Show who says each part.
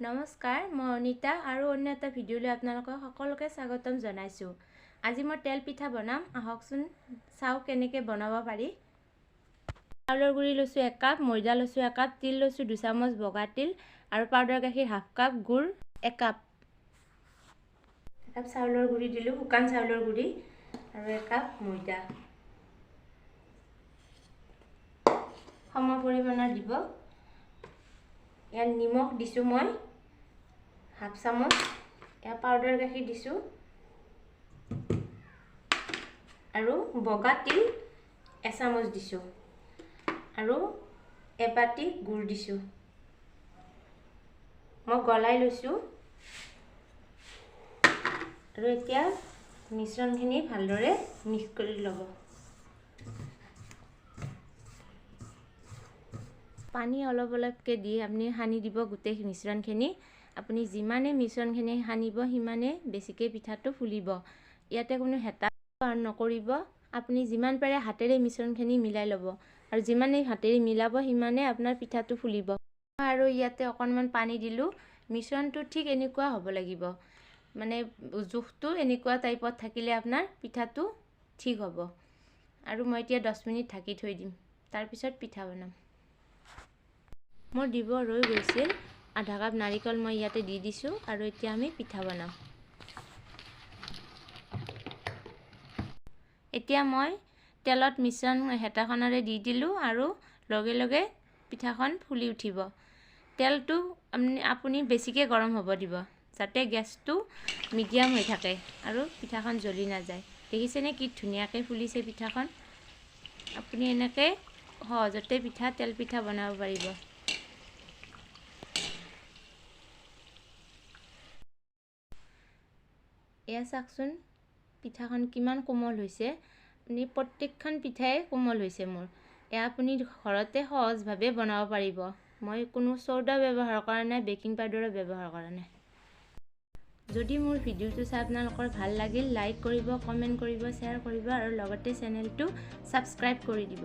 Speaker 1: নমস্কাৰ, মই অনিতা আৰু অন্য এটা ভিডিঅ'লৈ আপোনালোকক সকলোকে স্বাগতম জনাইছোঁ। আজি মই তেল পিঠা বনাম। আহকচোন চাও কেনেকৈ বনাব পাৰি। চাউলৰ গুড়ি লৈছোঁ 1 কাপ, ময়দা লৈছোঁ 1 কাপ, তিল লৈছোঁ 2 চামুচ বগা তিল আৰু পাউডাৰ গাখীৰ ½ কাপ, গুড় 1 কাপ। 1 কাপ চাউলৰ গুড়ি দিলোঁ, শুকান চাউলৰ গুড়ি আৰু 1 কাপ ময়দা। সম পৰিমাণৰ দিব। ইয়াত নিমখ দিছোঁ মই ½ চামুচ, ইয়াত পাউডাৰ গাখীৰ দিছোঁ আৰু বগা তিল 1 চামুচ দিছোঁ আৰু এবাটি গুড় দিছোঁ। মই গলাই লৈছোঁ আৰু এতিয়া মিশ্ৰণখিনি ভালদৰে মিক্স কৰি ল'ব। পানী অলপ অলপকৈ দি আপুনি সানি দিব গোটেই মিশ্ৰণখিনি। আপুনি যিমানে মিশ্ৰণখিনি সানিব সিমানে বেছিকৈ পিঠাটো ফুলিব। ইয়াতে কোনো হেতা নকৰিব। আপুনি যিমান পাৰে হাতেৰে মিশ্ৰণখিনি মিলাই ল'ব আৰু যিমানে হাতেৰে মিলাব সিমানে আপোনাৰ পিঠাটো ফুলিব। আৰু ইয়াতে অকণমান পানী দিলোঁ। মিশ্ৰণটো ঠিক এনেকুৱা হ'ব লাগিব, মানে জোখটো এনেকুৱা টাইপত থাকিলে আপোনাৰ পিঠাটো ঠিক হ'ব। আৰু মই এতিয়া 10 মিনিট ঢাকি থৈ দিম, তাৰপিছত পিঠা বনাম। মোৰ দিব ৰৈ গৈছিল। আধা কাপ নাৰিকল মই ইয়াতে দি দিছোঁ আৰু এতিয়া আমি পিঠা বনাম। এতিয়া মই তেলত মিশ্ৰণ হেতাখনেৰে দি দিলোঁ আৰু লগে লগে পিঠাখন ফুলি উঠিব। তেলটো আপুনি বেছিকৈ গৰম হ'ব দিব, যাতে গেছটো মিডিয়াম হৈ থাকে আৰু পিঠাখন জ্বলি নাযায়। দেখিছেনে কি ধুনীয়াকৈ ফুলিছে পিঠাখন? আপুনি এনেকৈ সহজতে তেল পিঠা বনাব পাৰিব। এয়া চাওকচোন পিঠাখন কিমান কোমল হৈছে। আপুনি প্ৰত্যেকখন পিঠাই কোমল হৈছে মোৰ। এয়া আপুনি ঘৰতে সহজভাৱে বনাব পাৰিব। মই কোনো চ'ডা ব্যৱহাৰ কৰা নাই, বেকিং পাউডাৰো ব্যৱহাৰ কৰা নাই। যদি মোৰ ভিডিঅ'টো চাই আপোনালোকৰ ভাল লাগিল, লাইক কৰিব, কমেণ্ট কৰিব, শ্বেয়াৰ কৰিব আৰু লগতে চেনেলটো ছাবস্ক্ৰাইব কৰি দিব।